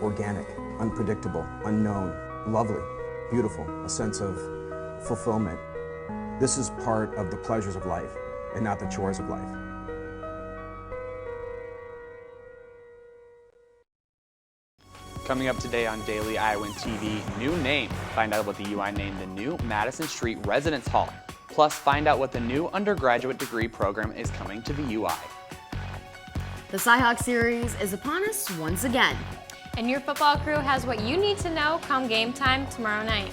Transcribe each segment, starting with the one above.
organic, unpredictable, unknown, lovely, beautiful, a sense of fulfillment. This is part of the pleasures of life and not the chores of life. Coming up today on Daily Iowan TV, new name. Find out what the UI named the new Madison Street Residence Hall. Plus, find out what the new undergraduate degree program is coming to the UI. The Cyhawk series is upon us once again. And your football crew has what you need to know come game time tomorrow night.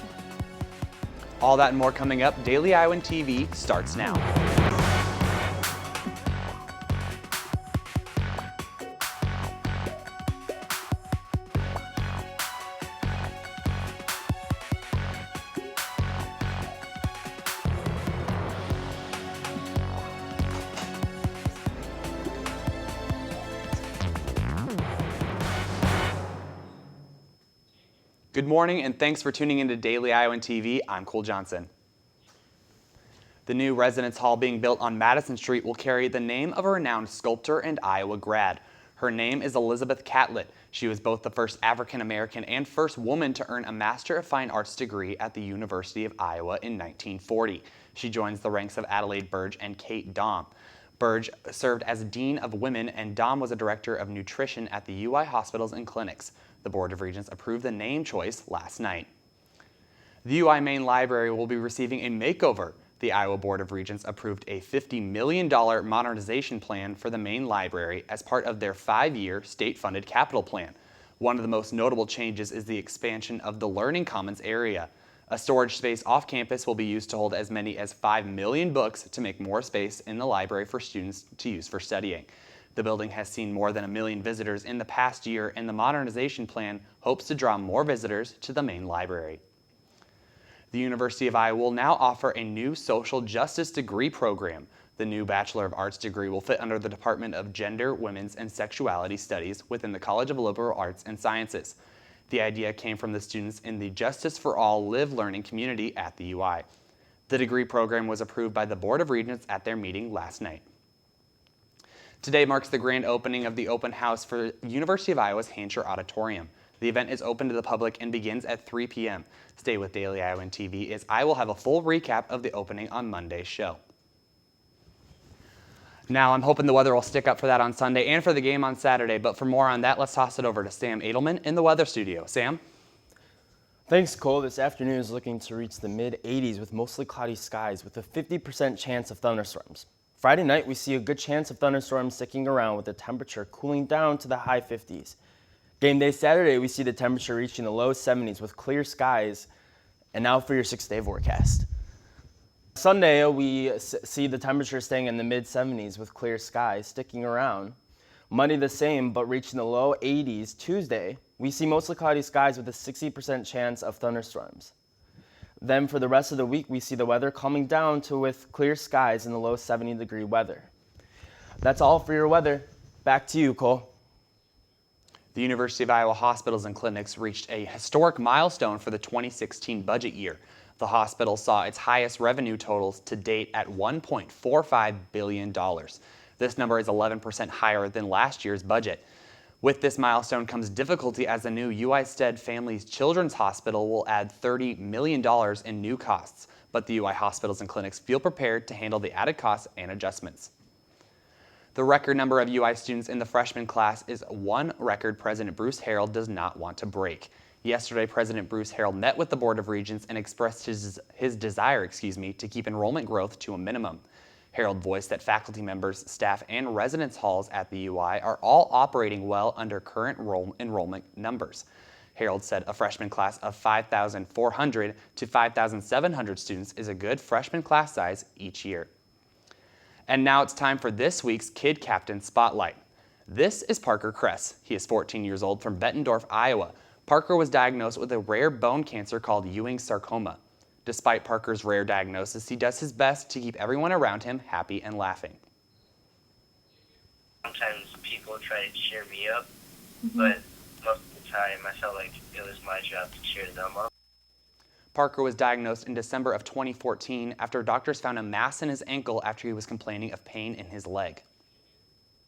All that and more coming up. Daily Iowan TV starts now. Good morning and thanks for tuning into Daily Iowan TV. I'm Cole Johnson. The new residence hall being built on Madison Street will carry the name of a renowned sculptor and Iowa grad. Her name is Elizabeth Catlett. She was both the first African American and first woman to earn a Master of Fine Arts degree at the University of Iowa in 1940. She joins the ranks of Adelaide Burge and Kate Daum. Burge served as Dean of Women and Daum was a Director of Nutrition at the UI hospitals and clinics. The Board of Regents approved the name choice last night. The UI Main Library will be receiving a makeover. The Iowa Board of Regents approved a $50 million modernization plan for the main library as part of their 5-year state-funded capital plan. One of the most notable changes is the expansion of the Learning Commons area. A storage space off campus will be used to hold as many as 5 million books to make more space in the library for students to use for studying. The building has seen more than 1 million visitors in the past year, and the modernization plan hopes to draw more visitors to the main library. The University of Iowa will now offer a new social justice degree program. The new Bachelor of Arts degree will fit under the Department of Gender, Women's, and Sexuality Studies within the College of Liberal Arts and Sciences. The idea came from the students in the Justice for All Live Learning community at the UI. The degree program was approved by the Board of Regents at their meeting last night. Today marks the grand opening of the open house for University of Iowa's Hancher Auditorium. The event is open to the public and begins at 3 p.m. Stay with Daily Iowan TV as I will have a full recap of the opening on Monday's show. Now I'm hoping the weather will stick up for that on Sunday and for the game on Saturday, but for more on that, let's toss it over to Sam Edelman in the weather studio. Sam? Thanks, Cole. This afternoon is looking to reach the mid-80s with mostly cloudy skies with a 50% chance of thunderstorms. Friday night, we see a good chance of thunderstorms sticking around with the temperature cooling down to the high 50s. Game day Saturday, we see the temperature reaching the low 70s with clear skies. And now for your 6-day forecast. Sunday, we see the temperature staying in the mid-70s with clear skies sticking around. Monday the same, but reaching the low 80s. Tuesday, we see mostly cloudy skies with a 60% chance of thunderstorms. Then for the rest of the week, we see the weather calming down to with clear skies in the low 70-degree weather. That's all for your weather. Back to you, Cole. The University of Iowa hospitals and clinics reached a historic milestone for the 2016 budget year. The hospital saw its highest revenue totals to date at $1.45 billion. This number is 11% higher than last year's budget. With this milestone comes difficulty as the new UI Stead Families Children's Hospital will add $30 million in new costs, but the UI hospitals and clinics feel prepared to handle the added costs and adjustments. The record number of UI students in the freshman class is one record President Bruce Harrell does not want to break. Yesterday, President Bruce Harrell met with the Board of Regents and expressed his desire to keep enrollment growth to a minimum. Harrell voiced that faculty members, staff, and residence halls at the UI are all operating well under current enrollment numbers. Harrell said a freshman class of 5,400 to 5,700 students is a good freshman class size each year. And now it's time for this week's Kid Captain Spotlight. This is Parker Kress. He is 14 years old from Bettendorf, Iowa. Parker was diagnosed with a rare bone cancer called Ewing's sarcoma. Despite Parker's rare diagnosis, he does his best to keep everyone around him happy and laughing. Sometimes people try to cheer me up, but most of the time I felt like it was my job to cheer them up. Parker was diagnosed in December of 2014 after doctors found a mass in his ankle after he was complaining of pain in his leg.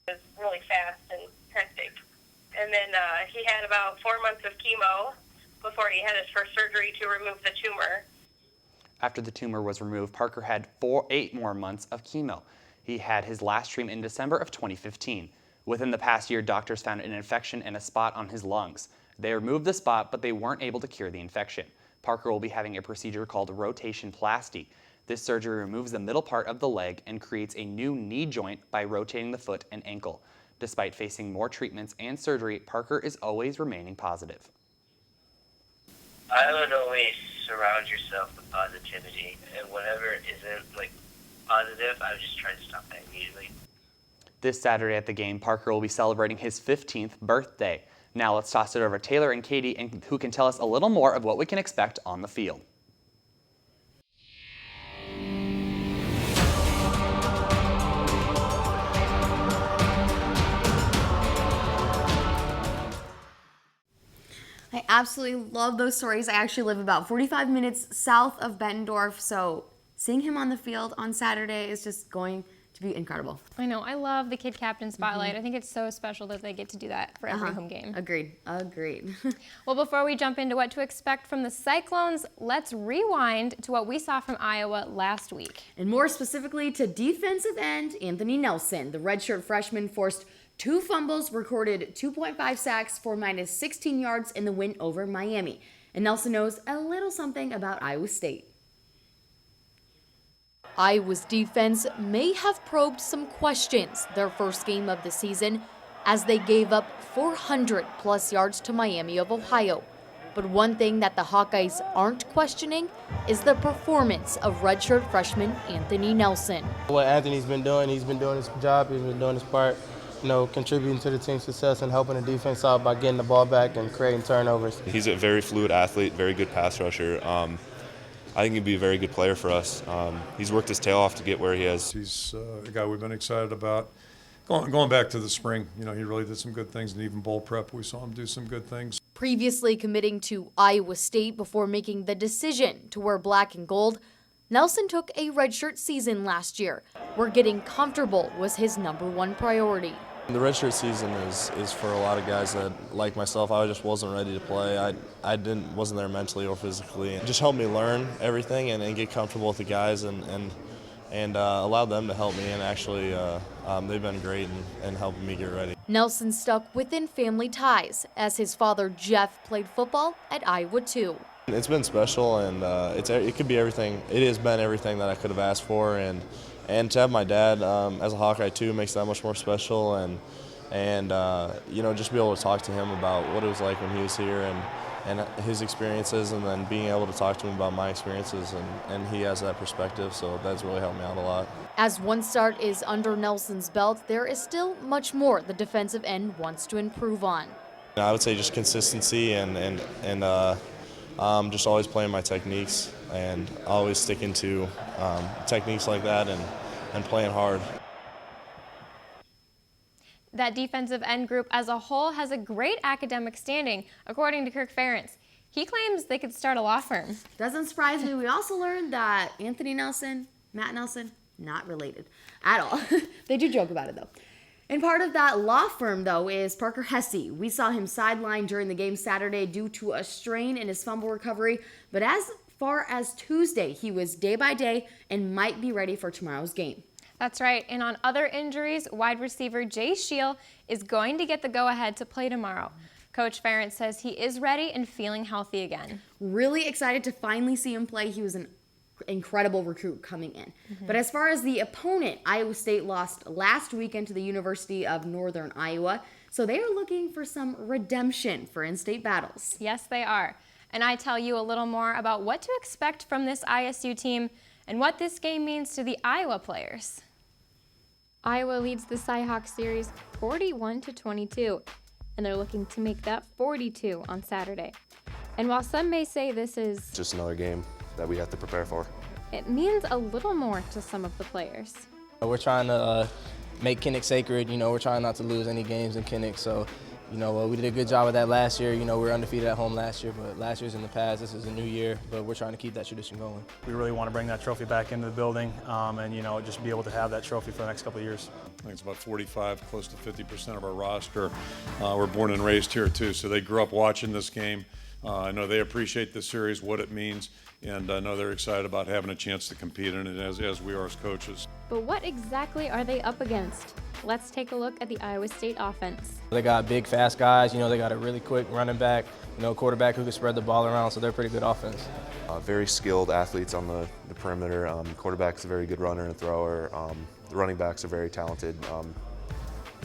It was really fast and hectic. And then he had about 4 months of chemo before he had his first surgery to remove the tumor. After the tumor was removed, Parker had 8 more months of chemo. He had his last treatment in December of 2015. Within the past year, doctors found an infection and a spot on his lungs. They removed the spot, but they weren't able to cure the infection. Parker will be having a procedure called rotationplasty. This surgery removes the middle part of the leg and creates a new knee joint by rotating the foot and ankle. Despite facing more treatments and surgery, Parker is always remaining positive. I would always surround yourself with positivity, and whatever isn't positive, I would just try to stop that immediately. This Saturday at the game, Parker will be celebrating his 15th birthday. Now let's toss it over to Taylor and Katie, who can tell us a little more of what we can expect on the field. I absolutely love those stories. I actually live about 45 minutes south of Bettendorf, so seeing him on the field on Saturday is just going to be incredible. I know. I love the Kid Captain Spotlight. I think it's so special that they get to do that for every home game. Agreed. Well, before we jump into what to expect from the Cyclones, let's rewind to what we saw from Iowa last week. And more specifically to defensive end Anthony Nelson. The redshirt freshman forced 2 fumbles, recorded 2.5 sacks for minus 16 yards in the win over Miami. And Nelson knows a little something about Iowa State. Iowa's defense may have probed some questions their first game of the season as they gave up 400-plus yards to Miami of Ohio. But one thing that the Hawkeyes aren't questioning is the performance of redshirt freshman Anthony Nelson. What Anthony's been doing, he's been doing his job, he's been doing his part, contributing to the team's success and helping the defense out by getting the ball back and creating turnovers. He's a very fluid athlete, very good pass rusher. I think he'd be a very good player for us. He's worked his tail off to get where he is. He's a guy we've been excited about. Going back to the spring, he really did some good things, and even bowl prep, we saw him do some good things. Previously committing to Iowa State before making the decision to wear black and gold, Nelson took a redshirt season last year, where getting comfortable was his #1 priority. The redshirt season is for a lot of guys that, like myself, I just wasn't ready to play. I wasn't there mentally or physically. It just helped me learn everything and get comfortable with the guys and allow them to help me. And actually, they've been great in helping me get ready. Nelson stuck within family ties as his father Jeff played football at Iowa too. It's been special, and it could be everything. It has been everything that I could have asked for, and to have my dad as a Hawkeye too makes that much more special, and just be able to talk to him about what it was like when he was here and his experiences, and then being able to talk to him about my experiences, and he has that perspective, so that's really helped me out a lot. As one start is under Nelson's belt, there is still much more the defensive end wants to improve on. I would say just consistency and just always playing my techniques and always sticking to techniques like that and playing hard. That defensive end group as a whole has a great academic standing, according to Kirk Ferentz. He claims they could start a law firm. Doesn't surprise me. We also learned that Anthony Nelson, Matt Nelson, not related at all. They do joke about it though. And part of that law firm, though, is Parker Hesse. We saw him sidelined during the game Saturday due to a strain in his fumble recovery. But as far as Tuesday, he was day by day and might be ready for tomorrow's game. That's right. And on other injuries, wide receiver Jay Shield is going to get the go-ahead to play tomorrow. Coach Ferentz says he is ready and feeling healthy again. Really excited to finally see him play. He was an incredible recruit coming in. But as far as the opponent, Iowa State lost last weekend to the University of Northern Iowa, so they are looking for some redemption for in-state battles. Yes, they are. And I tell you a little more about what to expect from this ISU team and what this game means to the Iowa players. Iowa leads the Cyhawk series 41-22, and they're looking to make that 42 on Saturday. And while some may say this is Just another game that we have to prepare for. it means a little more to some of the players. We're trying to make Kinnick sacred. We're trying not to lose any games in Kinnick. So, We did a good job of that last year. We were undefeated at home last year, but last year's in the past. This is a new year, but we're trying to keep that tradition going. We really want to bring that trophy back into the building and, just be able to have that trophy for the next couple of years. I think it's about 45, close to 50% of our roster were born and raised here too, so they grew up watching this game. I know they appreciate this series, what it means, and I know they're excited about having a chance to compete in it as we are as coaches. But what exactly are they up against? Let's take a look at the Iowa State offense. They got big, fast guys. They got a really quick running back, quarterback who can spread the ball around, so they're pretty good offense. Very skilled athletes on the perimeter. Quarterback's a very good runner and thrower. The running backs are very talented.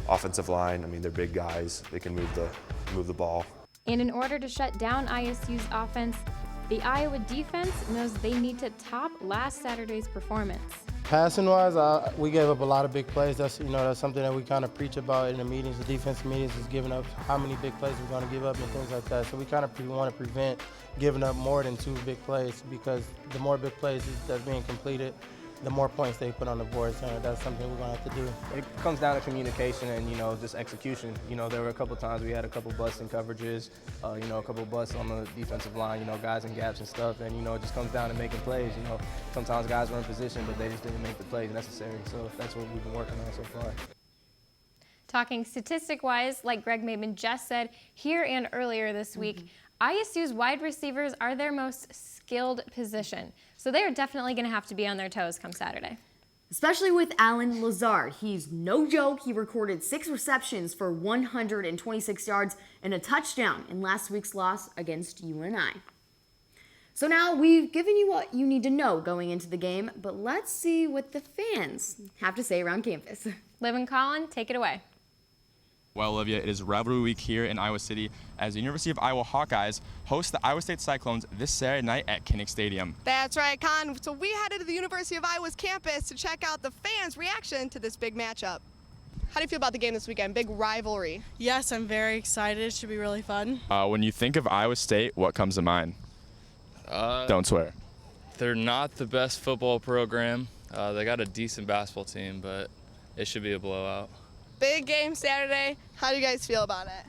Offensive line, they're big guys. They can move the ball. And in order to shut down ISU's offense, the Iowa defense knows they need to top last Saturday's performance. Passing-wise, we gave up a lot of big plays. That's something that we kind of preach about in the meetings. The defensive meetings is giving up how many big plays we're going to give up and things like that. So we kind of want to prevent giving up more than 2 big plays, because the more big plays that's being completed, the more points they put on the board. So that's something we're going to have to do. It comes down to communication and, just execution. There were a couple times we had a couple busts in coverages, a couple busts on the defensive line, guys in gaps and stuff. And, it just comes down to making plays. Sometimes guys were in position, but they just didn't make the plays necessary. So that's what we've been working on so far. Talking statistic-wise, like Greg Maben just said here and earlier this week, ISU's wide receivers are their most skilled position. So they are definitely going to have to be on their toes come Saturday. Especially with Alan Lazard. He's no joke. He recorded 6 receptions for 126 yards and a touchdown in last week's loss against UNI. So now we've given you what you need to know going into the game, but let's see what the fans have to say around campus. Liv and Colin, take it away. Well, Olivia, it is Rivalry Week here in Iowa City as the University of Iowa Hawkeyes host the Iowa State Cyclones this Saturday night at Kinnick Stadium. That's right, Con. So we headed to the University of Iowa's campus to check out the fans' reaction to this big matchup. How do you feel about the game this weekend? Big rivalry. Yes, I'm very excited. It should be really fun. When you think of Iowa State, what comes to mind? Don't swear. They're not the best football program. They got a decent basketball team, but it should be a blowout. Big game Saturday. How do you guys feel about it?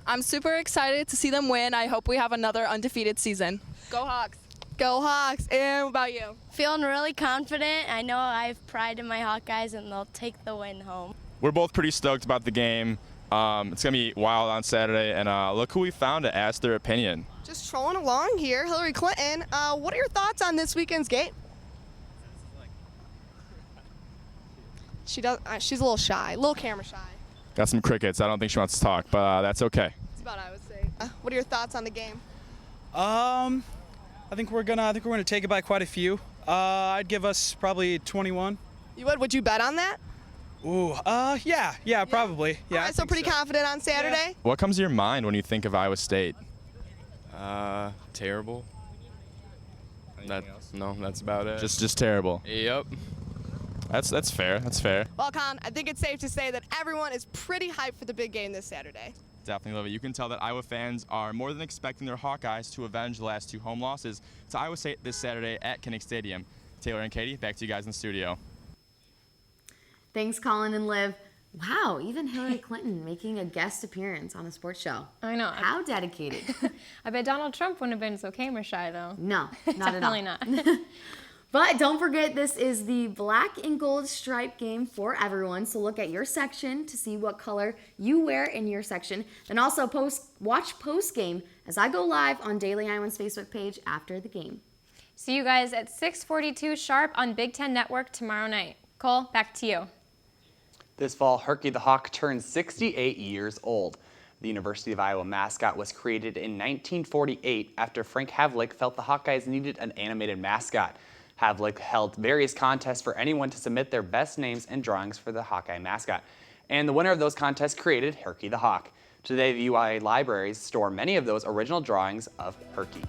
I'm super excited to see them win. I hope we have another undefeated season. Go Hawks. Go Hawks. And what about you? Feeling really confident. I know I have pride in my Hawkeyes, and they'll take the win home. We're both pretty stoked about the game. It's going to be wild on Saturday, and look who we found to ask their opinion. Just trolling along here. Hillary Clinton, what are your thoughts on this weekend's game? She's a little shy, a little camera shy. Got some crickets. I don't think she wants to talk, but that's okay. That's about what I would say. What are your thoughts on the game? I think we're gonna take it by quite a few. I'd give us probably 21. You would? Would you bet on that? Ooh, yeah, probably. Yeah. All right, so pretty confident on Saturday? Yeah. What comes to your mind when you think of Iowa State? Terrible. No, that's about it. Just terrible. Yep. That's fair. That's fair. Well, Con, I think it's safe to say that everyone is pretty hyped for the big game this Saturday. Definitely love it. You can tell that Iowa fans are more than expecting their Hawkeyes to avenge the last 2 home losses to Iowa State this Saturday at Kinnick Stadium. Taylor and Katie, back to you guys in the studio. Thanks, Colin and Liv. Wow, even Hillary Clinton making a guest appearance on a sports show. I know. How dedicated. I bet Donald Trump wouldn't have been so camera shy, though. No, not at all. Definitely not. But don't forget, this is the black and gold stripe game for everyone. So look at your section to see what color you wear in your section. And also watch post game as I go live on Daily Iowan's Facebook page after the game. See you guys at 6:42 sharp on Big Ten Network tomorrow night. Cole, back to you. This fall, Herky the Hawk turns 68 years old. The University of Iowa mascot was created in 1948 after Frank Havlick felt the Hawkeyes needed an animated mascot. Havlick held various contests for anyone to submit their best names and drawings for the Hawkeye mascot. And the winner of those contests created Herky the Hawk. Today, the UI libraries store many of those original drawings of Herky.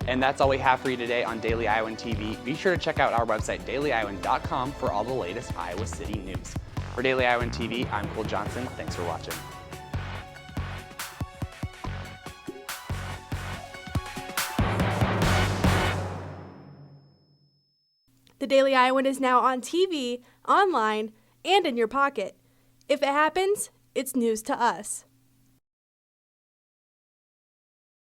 And that's all we have for you today on Daily Iowan TV. Be sure to check out our website, dailyiowan.com, for all the latest Iowa City news. For Daily Iowan TV, I'm Cole Johnson. Thanks for watching. The Daily Iowan is now on TV, online, and in your pocket. If it happens, it's news to us.